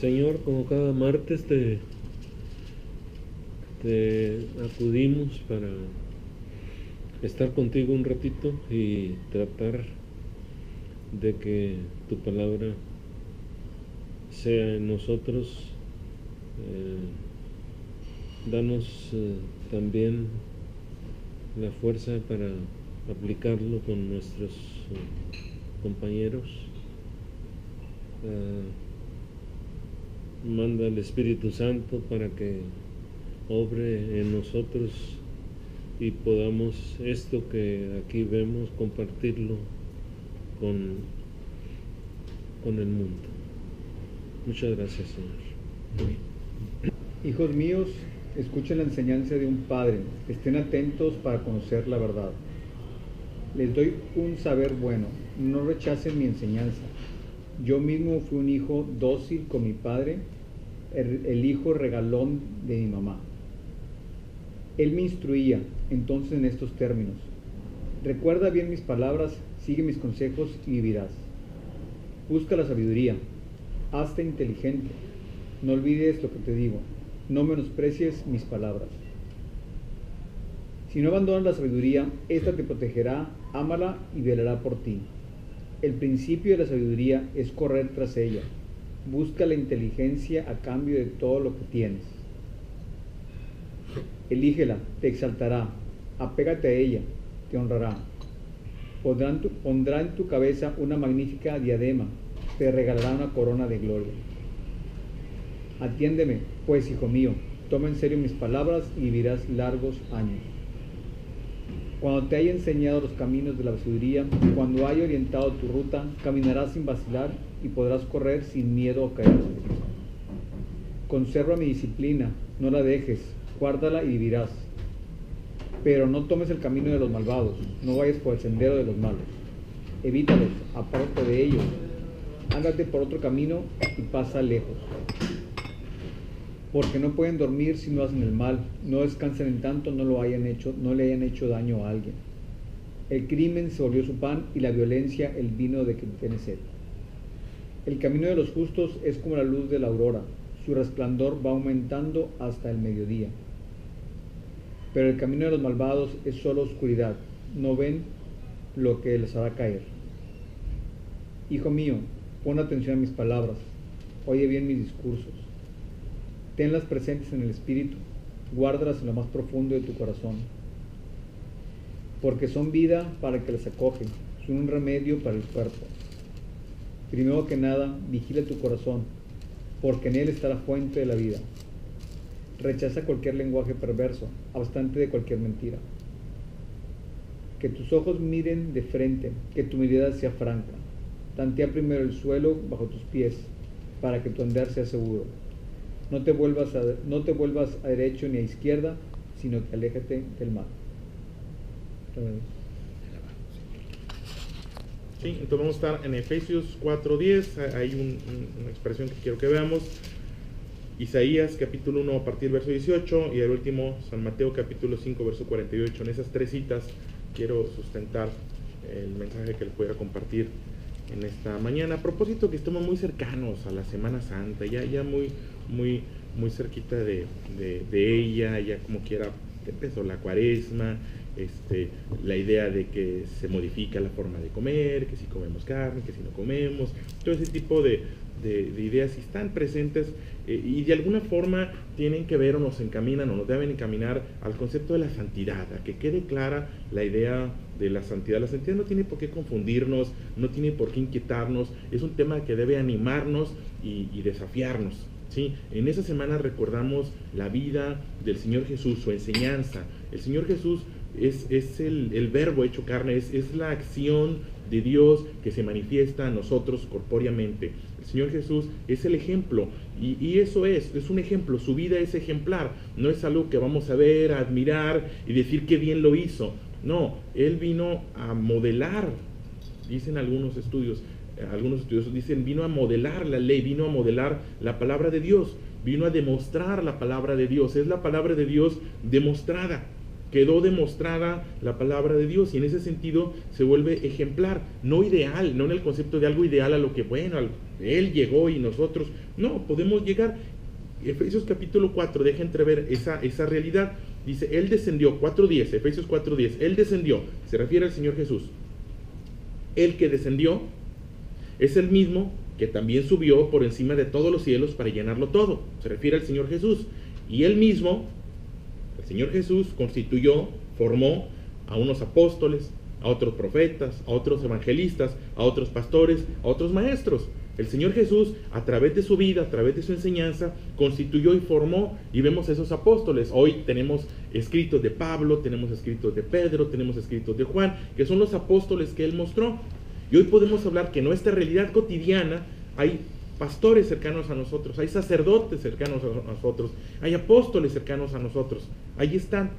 Señor, como cada martes te acudimos para estar contigo un ratito y tratar de que tu palabra sea en nosotros. Danos también la fuerza para aplicarlo con nuestros compañeros. Manda al Espíritu Santo para que obre en nosotros y podamos esto que aquí vemos compartirlo con el mundo. Muchas gracias, Señor. Hijos míos, escuchen la enseñanza de un padre, estén atentos para conocer la verdad. Les doy un saber bueno, no rechacen mi enseñanza. Yo mismo fui un hijo dócil con mi padre, el hijo regalón de mi mamá. Él me instruía entonces en estos términos: recuerda bien mis palabras, sigue mis consejos y vivirás. Busca la sabiduría, hazte inteligente, no olvides lo que te digo, no menosprecies mis palabras. Si no abandonas la sabiduría, ésta te protegerá, ámala y velará por ti. El principio de la sabiduría es correr tras ella. Busca la inteligencia a cambio de todo lo que tienes. Elígela, te exaltará, apégate a ella, te honrará. Pondrá en tu cabeza una magnífica diadema, te regalará una corona de gloria. Atiéndeme, pues, hijo mío, toma en serio mis palabras y vivirás largos años. Cuando te haya enseñado los caminos de la sabiduría, cuando haya orientado tu ruta, caminarás sin vacilar y podrás correr sin miedo a caer. Conserva mi disciplina, no la dejes, guárdala y vivirás. Pero no tomes el camino de los malvados, no vayas por el sendero de los malos. Evítalos, apártate de ellos, ándate por otro camino y pasa lejos. Porque no pueden dormir si no hacen el mal, no descansan en tanto no le hayan hecho daño a alguien. El crimen se volvió su pan y la violencia el vino de que tiene sed. El camino de los justos es como la luz de la aurora, su resplandor va aumentando hasta el mediodía. Pero el camino de los malvados es solo oscuridad, no ven lo que les hará caer. Hijo mío, pon atención a mis palabras, oye bien mis discursos. Tenlas presentes en el espíritu, guárdalas en lo más profundo de tu corazón. Porque son vida para el que las acoge, son un remedio para el cuerpo. Primero que nada, vigila tu corazón, porque en él está la fuente de la vida. Rechaza cualquier lenguaje perverso, abstente de cualquier mentira. Que tus ojos miren de frente, que tu mirada sea franca. Tantea primero el suelo bajo tus pies, para que tu andar sea seguro. No te vuelvas a derecho ni a izquierda, sino que aléjate del mal. Sí, entonces vamos a estar en Efesios 4:10, hay una expresión que quiero que veamos. Isaías capítulo 1 a partir del verso 18 y el último San Mateo capítulo 5 verso 48. En esas tres citas quiero sustentar el mensaje que les pudiera compartir en esta mañana, a propósito que estamos muy cercanos a la Semana Santa, ya muy cerquita de ella, ya como quiera empezó la Cuaresma, la idea de que se modifica la forma de comer, que si comemos carne, que si no comemos, todo ese tipo de ideas están presentes y de alguna forma tienen que ver o nos encaminan o nos deben encaminar al concepto de la santidad, a que quede clara la idea de la santidad. La santidad no tiene por qué confundirnos, no tiene por qué inquietarnos, es un tema que debe animarnos y desafiarnos, ¿sí? En esa semana recordamos la vida del Señor Jesús, su enseñanza. El Señor Jesús es el verbo hecho carne, es la acción de Dios que se manifiesta a nosotros corpóreamente. El Señor Jesús es el ejemplo y eso es un ejemplo, su vida es ejemplar, no es algo que vamos a ver, a admirar y decir qué bien lo hizo. No, Él vino a modelar, dicen algunos estudiosos dicen, vino a modelar la ley, vino a modelar la palabra de Dios, vino a demostrar la palabra de Dios, es la palabra de Dios demostrada. quedó demostrada la palabra de Dios y en ese sentido se vuelve ejemplar, no ideal, no en el concepto de algo ideal a lo que, bueno, Él llegó y nosotros, no, podemos llegar. Efesios capítulo 4 deja entrever esa realidad. Dice, Él descendió, 4:10, Efesios 4:10, Él descendió, se refiere al Señor Jesús. El que descendió es el mismo que también subió por encima de todos los cielos para llenarlo todo, se refiere al Señor Jesús. Y Él mismo, el Señor Jesús, constituyó, formó a unos apóstoles, a otros profetas, a otros evangelistas, a otros pastores, a otros maestros. El Señor Jesús, a través de su vida, a través de su enseñanza, constituyó y formó, y vemos esos apóstoles. Hoy tenemos escritos de Pablo, tenemos escritos de Pedro, tenemos escritos de Juan, que son los apóstoles que Él mostró. Y hoy podemos hablar que en nuestra realidad cotidiana hay pastores cercanos a nosotros, hay sacerdotes cercanos a nosotros, hay apóstoles cercanos a nosotros. Ahí están,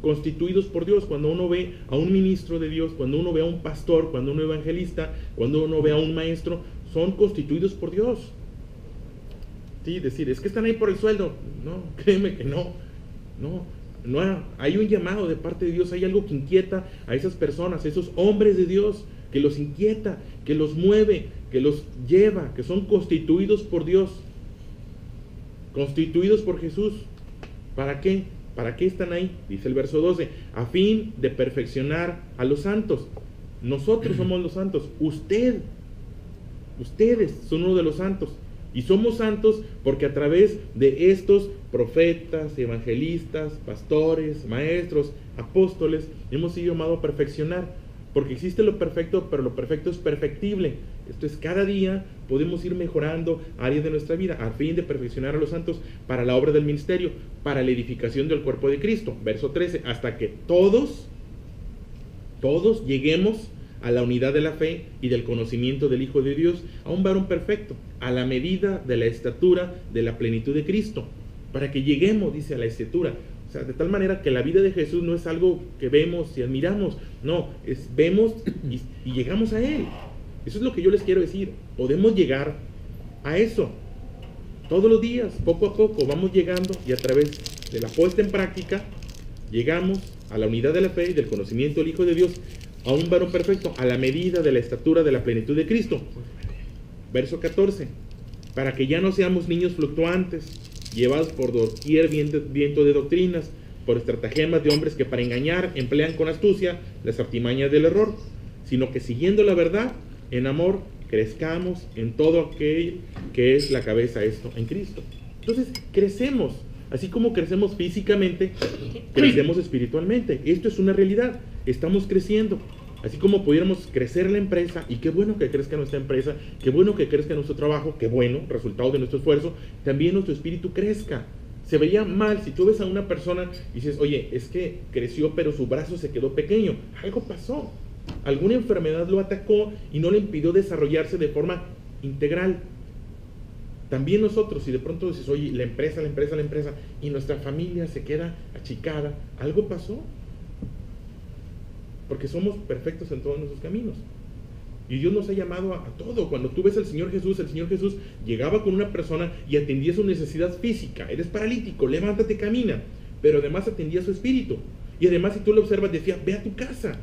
constituidos por Dios. Cuando uno ve a un ministro de Dios, cuando uno ve a un pastor, cuando uno evangelista, cuando uno ve a un maestro, son constituidos por Dios. Sí, decir, es que están ahí por el sueldo. No, créeme que no. Hay un llamado de parte de Dios, hay algo que inquieta a esas personas, a esos hombres de Dios, que los inquieta, que los mueve, que los lleva, que son constituidos por Dios, constituidos por Jesús. ¿Para qué? ¿Para qué están ahí? Dice el verso 12, a fin de perfeccionar a los santos. Nosotros somos los santos, ustedes son uno de los santos. Y somos santos porque a través de estos profetas, evangelistas, pastores, maestros, apóstoles, hemos sido llamados a perfeccionar. Porque existe lo perfecto, pero lo perfecto es perfectible. Esto es, cada día podemos ir mejorando áreas de nuestra vida a fin de perfeccionar a los santos para la obra del ministerio, para la edificación del cuerpo de Cristo. Verso 13, hasta que todos lleguemos a la unidad de la fe y del conocimiento del Hijo de Dios, a un varón perfecto, a la medida de la estatura de la plenitud de Cristo, para que lleguemos, dice, a la estatura. O sea, de tal manera que la vida de Jesús no es algo que vemos y admiramos, no, vemos y llegamos a Él. Eso es lo que yo les quiero decir. Podemos llegar a eso. Todos los días, poco a poco, vamos llegando y a través de la puesta en práctica, llegamos a la unidad de la fe y del conocimiento del Hijo de Dios, a un varón perfecto, a la medida de la estatura de la plenitud de Cristo. Verso 14, para que ya no seamos niños fluctuantes, llevados por doquier viento de doctrinas, por estratagemas de hombres que para engañar emplean con astucia las artimañas del error, sino que siguiendo la verdad, en amor, crezcamos en todo aquel que es la cabeza, esto, en Cristo. Entonces, crecemos, así como crecemos físicamente, crecemos espiritualmente. Esto es una realidad, estamos creciendo. Así como pudiéramos crecer en la empresa, y qué bueno que crezca nuestra empresa, qué bueno que crezca nuestro trabajo, qué bueno, resultado de nuestro esfuerzo, también nuestro espíritu crezca. Se vería mal si tú ves a una persona y dices, oye, es que creció pero su brazo se quedó pequeño. Algo pasó, alguna enfermedad lo atacó y no le impidió desarrollarse de forma integral. También nosotros, si de pronto dices, oye, la empresa, y nuestra familia se queda achicada, algo pasó. Porque somos perfectos en todos nuestros caminos. Y Dios nos ha llamado a todo. Cuando tú ves al Señor Jesús, el Señor Jesús llegaba con una persona y atendía su necesidad física. Eres paralítico, levántate, camina. Pero además atendía su espíritu. Y además, si tú lo observas, decía, ve a tu casa.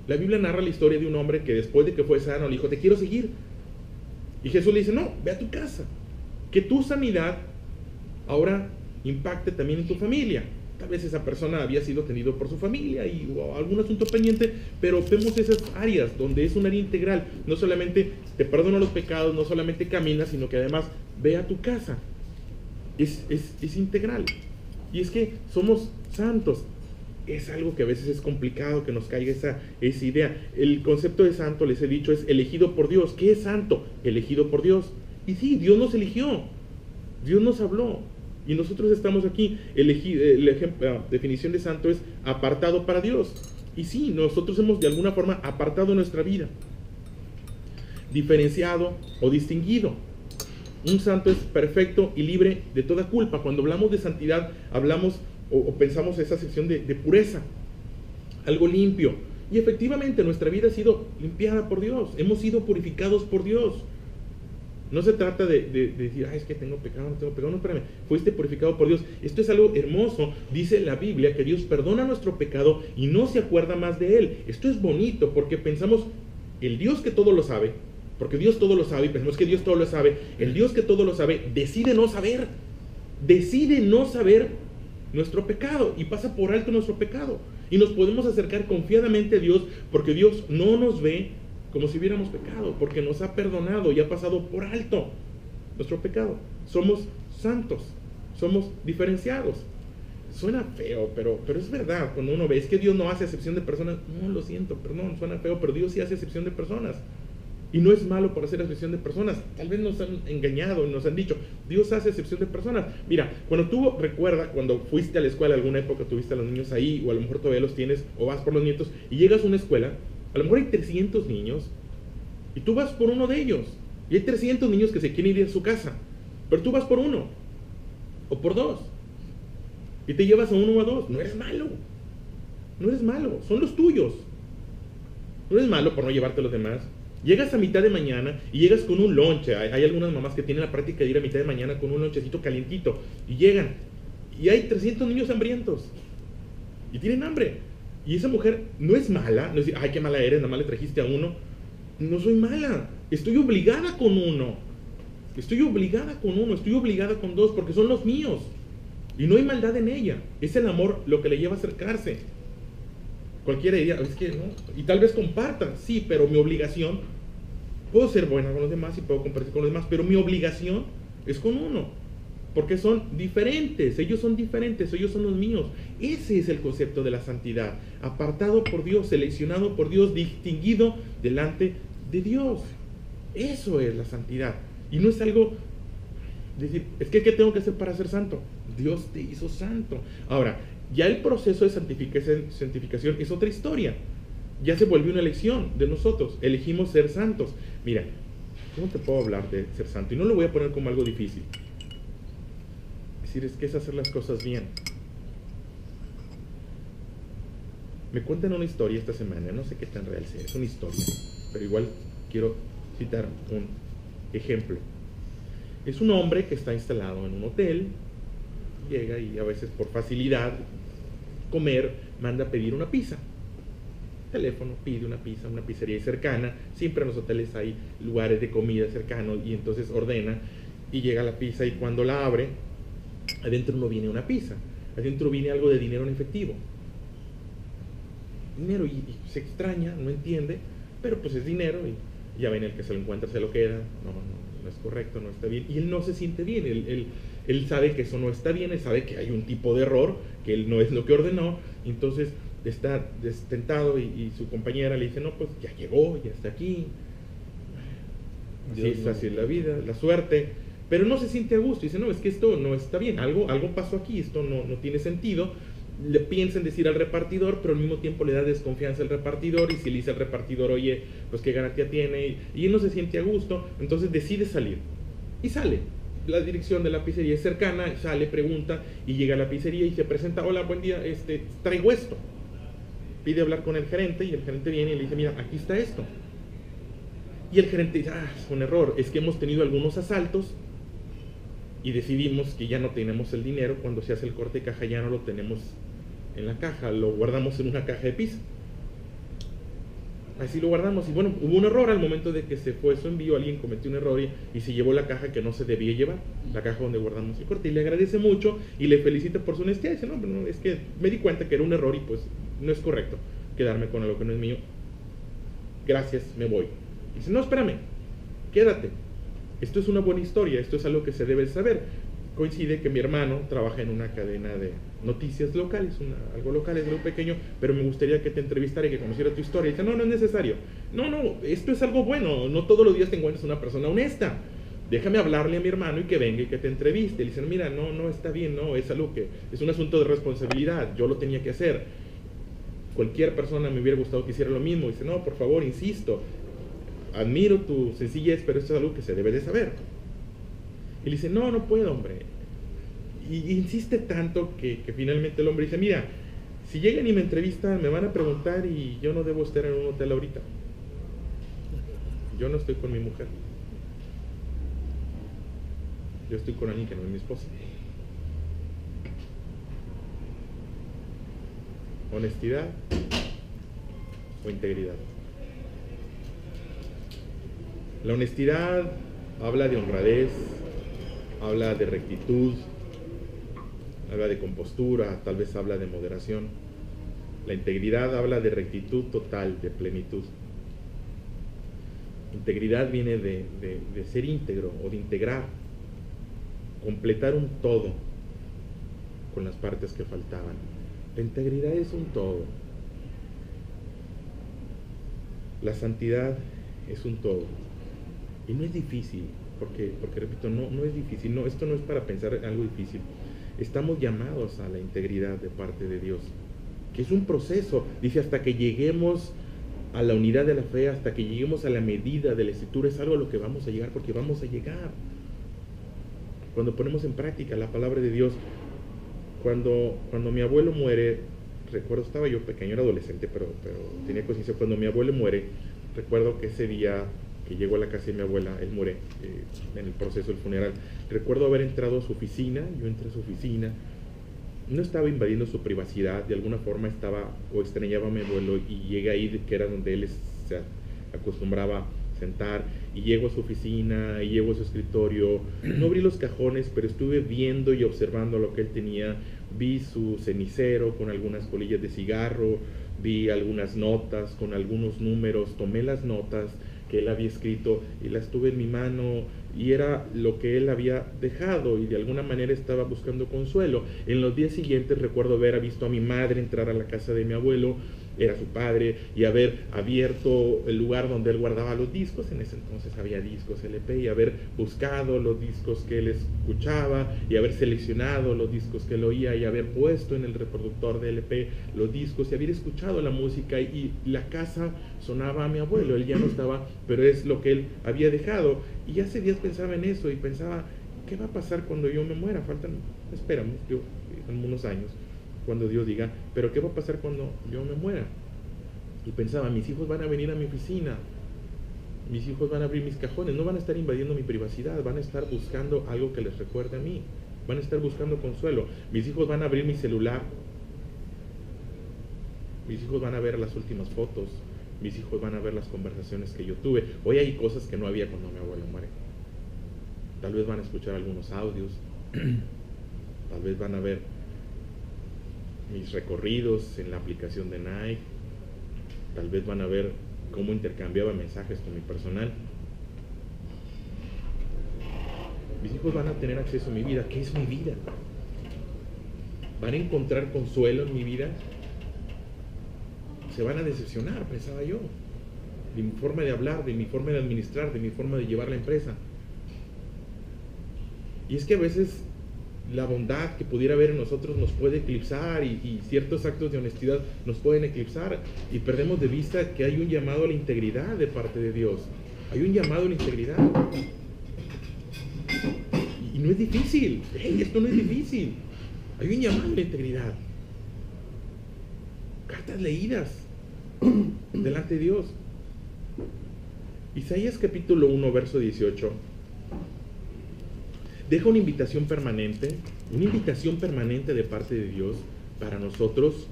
La Biblia narra la historia de un hombre que después de que fue sano, le dijo, te quiero seguir. Y Jesús le dice, no, ve a tu casa. Que tu sanidad ahora impacte también en tu familia. Tal vez esa persona había sido atendido por su familia y algún asunto pendiente, pero vemos esas áreas donde es un área integral. No solamente te perdona los pecados, no solamente caminas, sino que además ve a tu casa. Es integral. Y es que somos santos. Es algo que a veces es complicado que nos caiga esa idea. El concepto de santo, les he dicho, es elegido por Dios. ¿Qué es santo? Elegido por Dios. Y sí, Dios nos eligió. Dios nos habló. Y nosotros estamos aquí. La definición de santo es apartado para Dios. Y sí, nosotros hemos de alguna forma apartado nuestra vida, diferenciado o distinguido. Un santo es perfecto y libre de toda culpa. Cuando hablamos de santidad, hablamos o pensamos esa sección de pureza, algo limpio. Y efectivamente nuestra vida ha sido limpiada por Dios. Hemos sido purificados por Dios. No se trata de decir, es que tengo pecado, no tengo pecado. No, espérame, fuiste purificado por Dios. Esto es algo hermoso. Dice la Biblia que Dios perdona nuestro pecado y no se acuerda más de él. Esto es bonito porque pensamos, el Dios que todo lo sabe, porque Dios todo lo sabe y pensamos que Dios todo lo sabe, el Dios que todo lo sabe decide no saber nuestro pecado y pasa por alto nuestro pecado. Y nos podemos acercar confiadamente a Dios porque Dios no nos ve como si hubiéramos pecado, porque nos ha perdonado y ha pasado por alto nuestro pecado. Somos santos, somos diferenciados. Suena feo, pero es verdad. Cuando uno ve, es que Dios no hace excepción de personas. No, lo siento, perdón, suena feo, pero Dios sí hace excepción de personas. Y no es malo por hacer excepción de personas. Tal vez nos han engañado y nos han dicho, Dios hace excepción de personas. Mira, recuerda cuando fuiste a la escuela, alguna época tuviste a los niños ahí, o a lo mejor todavía los tienes, o vas por los nietos, y llegas a una escuela, a lo mejor hay 300 niños, y tú vas por uno de ellos, y hay 300 niños que se quieren ir a su casa, pero tú vas por uno, o por dos, y te llevas a uno o a dos. No eres malo, son los tuyos. No eres malo por no llevarte a los demás. Llegas a mitad de mañana y llegas con un lonche. Hay algunas mamás que tienen la práctica de ir a mitad de mañana con un lonchecito calientito, y llegan, y hay 300 niños hambrientos, y tienen hambre. Y esa mujer no es mala, no es decir, qué mala eres, nada más le trajiste a uno. No soy mala, estoy obligada con uno, estoy obligada con dos, porque son los míos. Y no hay maldad en ella, es el amor lo que le lleva a acercarse. Cualquiera diría, es que no, y tal vez compartan, sí, pero mi obligación, puedo ser buena con los demás y puedo compartir con los demás, pero mi obligación es con uno, porque son diferentes, ellos son los míos. Ese es el concepto de la santidad, apartado por Dios, seleccionado por Dios, distinguido delante de Dios. Eso es la santidad, y no es algo decir, es que ¿qué tengo que hacer para ser santo? Dios te hizo santo. Ahora, ya el proceso de santificación es otra historia. Ya se volvió una elección de nosotros. Elegimos ser santos. Mira, ¿cómo te puedo hablar de ser santo? Y no lo voy a poner como algo difícil. Es decir, es que es hacer las cosas bien. Me cuentan una historia esta semana, no sé qué tan real sea, es una historia, pero igual quiero citar un ejemplo. Es un hombre que está instalado en un hotel, llega y a veces por facilidad comer, manda a pedir una pizza. Teléfono, pide una pizza, una pizzería cercana. Siempre en los hoteles hay lugares de comida cercanos, y entonces ordena y llega la pizza, y cuando la abre, adentro no viene una pizza, adentro viene algo de dinero en efectivo. Dinero, y se extraña, no entiende, pero pues es dinero, y ya ven, el que se lo encuentra se lo queda. No es correcto, no está bien, y él no se siente bien. Él sabe que eso no está bien, él sabe que hay un tipo de error, que él no es lo que ordenó. Entonces está destentado, y su compañera le dice, no, pues ya llegó, ya está aquí, así es la vida, la suerte. Pero no se siente a gusto, dice, no, es que esto no está bien, algo pasó aquí, esto no tiene sentido. Le piensa en decir al repartidor, pero al mismo tiempo le da desconfianza al repartidor, y si le dice al repartidor, oye, pues qué garantía tiene, y él no se siente a gusto. Entonces decide salir, y sale. La dirección de la pizzería es cercana, sale, pregunta, y llega a la pizzería y se presenta, hola, buen día, traigo esto. Pide hablar con el gerente, y el gerente viene y le dice, mira, aquí está esto. Y el gerente dice, es un error, es que hemos tenido algunos asaltos y decidimos que ya no tenemos el dinero. Cuando se hace el corte de caja ya no lo tenemos en la caja, lo guardamos en una caja de pizza. Así lo guardamos, y bueno, hubo un error al momento de que se fue su envío, alguien cometió un error y se llevó la caja que no se debía llevar, la caja donde guardamos el corte, y le agradece mucho y le felicita por su honestidad. Dice, no, es que me di cuenta que era un error, y pues no es correcto quedarme con algo que no es mío, gracias, me voy. Dice, no, espérame, quédate, esto es una buena historia, esto es algo que se debe saber. Coincide que mi hermano trabaja en una cadena de noticias locales, algo local, es algo pequeño, pero me gustaría que te entrevistara y que conociera tu historia. Y dice, no es necesario. No, esto es algo bueno, no todos los días te encuentras una persona honesta. Déjame hablarle a mi hermano y que venga y que te entreviste. Le dicen, mira, no está bien, no, es algo que es un asunto de responsabilidad, yo lo tenía que hacer. Cualquier persona me hubiera gustado que hiciera lo mismo. Dice, no, por favor, insisto, admiro tu sencillez, pero esto es algo que se debe de saber. Y le dice, no puedo, hombre. Y insiste tanto que finalmente el hombre dice, mira, si llegan y me entrevistan, me van a preguntar, y yo no debo estar en un hotel ahorita. Yo no estoy con mi mujer. yo estoy con alguien que no es mi esposa. ¿Honestidad o integridad? La honestidad habla de honradez, habla de rectitud, habla de compostura, tal vez habla de moderación. La integridad habla de rectitud total, de plenitud. Integridad viene de ser íntegro o de integrar, completar un todo con las partes que faltaban. La integridad es un todo. La santidad es un todo. Y no es difícil, porque repito, no es difícil. No, esto no es para pensar en algo difícil. Estamos llamados a la integridad de parte de Dios, que es un proceso. Dice, hasta que lleguemos a la unidad de la fe, hasta que lleguemos a la medida de la Escritura, es algo a lo que vamos a llegar, porque vamos a llegar. Cuando ponemos en práctica la palabra de Dios, cuando mi abuelo muere, recuerdo, estaba yo pequeño, era adolescente, pero tenía conciencia. Cuando mi abuelo muere, recuerdo que ese día que llegó a la casa de mi abuela, él muere en el proceso del funeral. Recuerdo haber entrado a su oficina, yo entré a su oficina, no estaba invadiendo su privacidad, de alguna forma estaba o extrañaba a mi abuelo, y llegué ahí, que era donde él se acostumbraba sentar, y llego a su oficina, y llego a su escritorio. No abrí los cajones, pero estuve viendo y observando lo que él tenía. Vi su cenicero con algunas colillas de cigarro, vi algunas notas con algunos números, tomé las notas que él había escrito y las tuve en mi mano, y era lo que él había dejado, y de alguna manera estaba buscando consuelo. En los días siguientes recuerdo haber visto a mi madre entrar a la casa de mi abuelo, era su padre, y haber abierto el lugar donde él guardaba los discos. En ese entonces había discos LP, y haber buscado los discos que él escuchaba, y haber seleccionado los discos que él oía, y haber puesto en el reproductor de LP los discos, y haber escuchado la música, y la casa sonaba a mi abuelo. Él ya no estaba, pero es lo que él había dejado. Y hace días pensaba en eso, y pensaba, ¿qué va a pasar cuando yo me muera? Espérame, en unos años, cuando Dios diga, pero ¿qué va a pasar cuando yo me muera? Y pensaba, mis hijos van a venir a mi oficina, mis hijos van a abrir mis cajones, no van a estar invadiendo mi privacidad, van a estar buscando algo que les recuerde a mí, van a estar buscando consuelo. Mis hijos van a abrir mi celular, mis hijos van a ver las últimas fotos, mis hijos van a ver las conversaciones que yo tuve. Hoy hay cosas que no había cuando mi abuelo muere. Tal vez van a escuchar algunos audios, tal vez van a ver mis recorridos en la aplicación de Nike, tal vez van a ver cómo intercambiaba mensajes con mi personal. Mis hijos van a tener acceso a mi vida. ¿Qué es mi vida? ¿Van a encontrar consuelo en mi vida? Se van a decepcionar, pensaba yo, de mi forma de hablar, de mi forma de administrar, de mi forma de llevar la empresa. Y es que a veces la bondad que pudiera haber en nosotros nos puede eclipsar, y ciertos actos de honestidad nos pueden eclipsar, y perdemos de vista que hay un llamado a la integridad de parte de Dios. Hay un llamado a la integridad. Y no es difícil. Esto no es difícil. Hay un llamado a la integridad. Cartas leídas delante de Dios. Isaías capítulo 1, verso 18 deja una invitación permanente de parte de Dios para nosotros,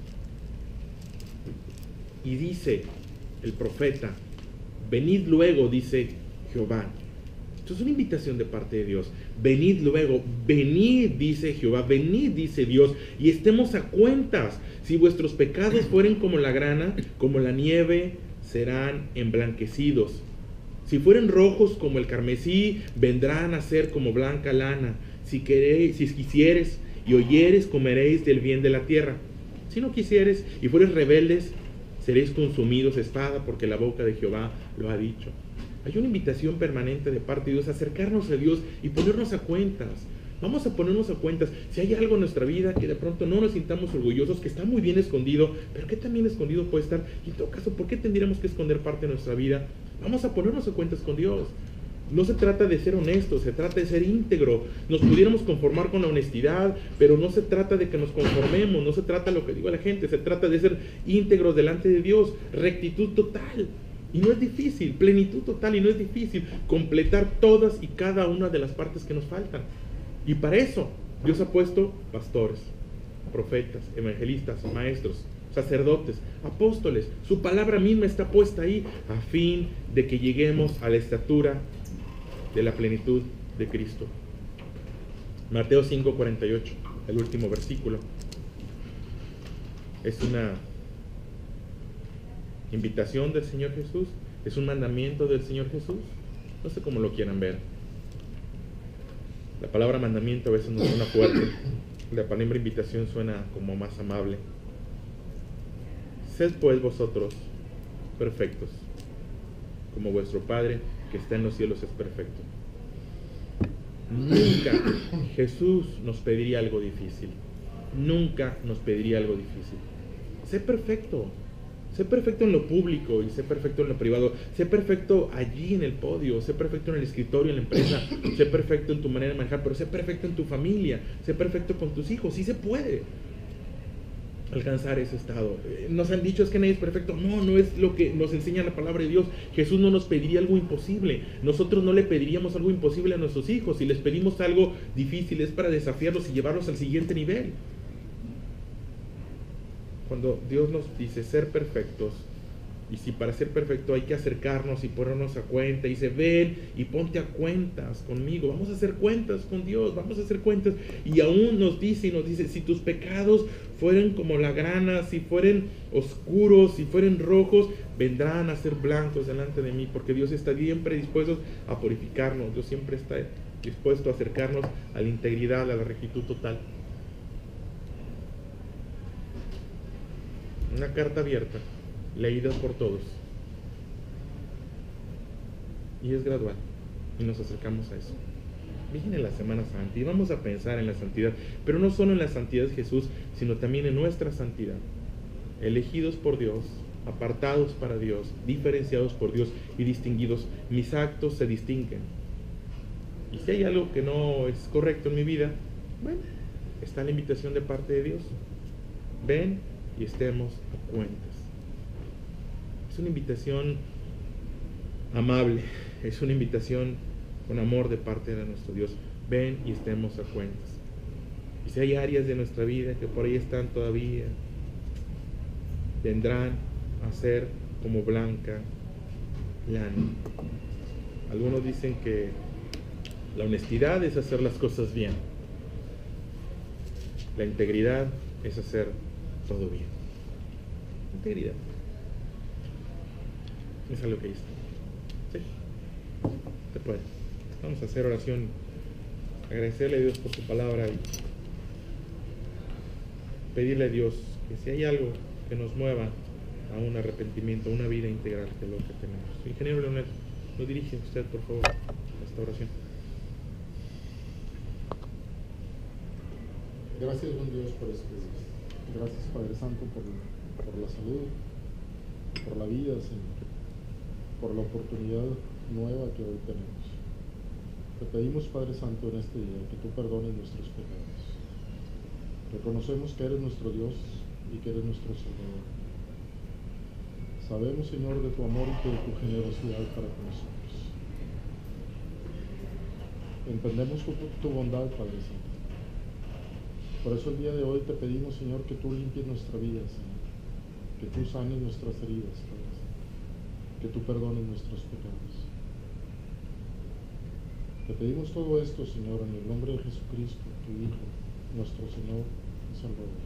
y dice el profeta, venid luego, dice Jehová. Esto es una invitación de parte de Dios. Venid luego, venid, dice Jehová, venid, dice Dios, y estemos a cuentas. Si vuestros pecados fueren como la grana, como la nieve, serán emblanquecidos. Si fueren rojos como el carmesí, vendrán a ser como blanca lana. Si quisieres y oyeres, comeréis del bien de la tierra. Si no quisieres y fueres rebeldes, seréis consumidos a espada, porque la boca de Jehová lo ha dicho. Hay una invitación permanente de parte de Dios a acercarnos a Dios y ponernos a cuentas. Vamos a ponernos a cuentas. Si hay algo en nuestra vida que de pronto no nos sintamos orgullosos, que está muy bien escondido, pero que también escondido puede estar, y en todo caso, ¿por qué tendríamos que esconder parte de nuestra vida? Vamos a ponernos a cuentas con Dios. No se trata de ser honestos, se trata de ser íntegro. Nos pudiéramos conformar con la honestidad, pero no se trata de que nos conformemos, no se trata de lo que digo a la gente, se trata de ser íntegros delante de Dios, rectitud total. Y no es difícil, plenitud total, y no es difícil completar todas y cada una de las partes que nos faltan. Y para eso Dios ha puesto pastores, profetas, evangelistas, maestros, sacerdotes, apóstoles. Su palabra misma está puesta ahí a fin de que lleguemos a la estatura de la plenitud de Cristo. Mateo 5:48, el último versículo. Es una invitación del Señor Jesús, es un mandamiento del Señor Jesús, no sé cómo lo quieran ver. La palabra mandamiento a veces no suena fuerte, la palabra invitación suena como más amable. Sed pues vosotros perfectos, como vuestro Padre que está en los cielos es perfecto. Nunca Jesús nos pediría algo difícil, nunca nos pediría algo difícil. Sé perfecto. Sé perfecto en lo público y sé perfecto en lo privado. Sé perfecto allí en el podio, sé perfecto en el escritorio, en la empresa, sé perfecto en tu manera de manejar, pero sé perfecto en tu familia, sé perfecto con tus hijos. Sí se puede alcanzar ese estado. Nos han dicho es que nadie es perfecto. No, no es lo que nos enseña la palabra de Dios. Jesús no nos pediría algo imposible. Nosotros no le pediríamos algo imposible a nuestros hijos. Si les pedimos algo difícil es para desafiarlos y llevarlos al siguiente nivel. Cuando Dios nos dice ser perfectos, y si para ser perfecto hay que acercarnos y ponernos a cuenta, y dice ven y ponte a cuentas conmigo, vamos a hacer cuentas con Dios, vamos a hacer cuentas, y aún nos dice si tus pecados fueren como la grana, si fueren oscuros, si fueren rojos, vendrán a ser blancos delante de mí, porque Dios está siempre dispuesto a purificarnos, Dios siempre está dispuesto a acercarnos a la integridad, a la rectitud total. Una carta abierta, leída por todos. Y es gradual. Y nos acercamos a eso. Viene la Semana Santa y vamos a pensar en la santidad. Pero no solo en la santidad de Jesús, sino también en nuestra santidad. Elegidos por Dios, apartados para Dios, diferenciados por Dios y distinguidos. Mis actos se distinguen. Y si hay algo que no es correcto en mi vida, bueno, está la invitación de parte de Dios. Ven y estemos a cuentas. Es una invitación amable, es una invitación con amor de parte de nuestro Dios. Ven y estemos a cuentas. Y si hay áreas de nuestra vida que por ahí están todavía, vendrán a ser como blanca lana. Algunos dicen que la honestidad es hacer las cosas bien. La integridad es hacer todo bien. Integridad. Es algo que dice. Sí. Se puede. Vamos a hacer oración. Agradecerle a Dios por su palabra y pedirle a Dios que si hay algo que nos mueva a un arrepentimiento, a una vida integral de lo que tenemos. Ingeniero Leonel, lo dirige usted, por favor, a esta oración. Gracias, buen Dios, por este día. Gracias, Padre Santo, por la salud, por la vida, Señor, por la oportunidad nueva que hoy tenemos. Te pedimos, Padre Santo, en este día que tú perdones nuestros pecados. Reconocemos que eres nuestro Dios y que eres nuestro Salvador. Sabemos, Señor, de tu amor y de tu generosidad para con nosotros. Entendemos tu bondad, Padre Santo. Por eso el día de hoy te pedimos, Señor, que tú limpies nuestra vida, Señor. Que tú sanes nuestras heridas, Padre Santo. Que tú perdones nuestros pecados. Te pedimos todo esto, Señor, en el nombre de Jesucristo, tu Hijo, nuestro Señor y Salvador.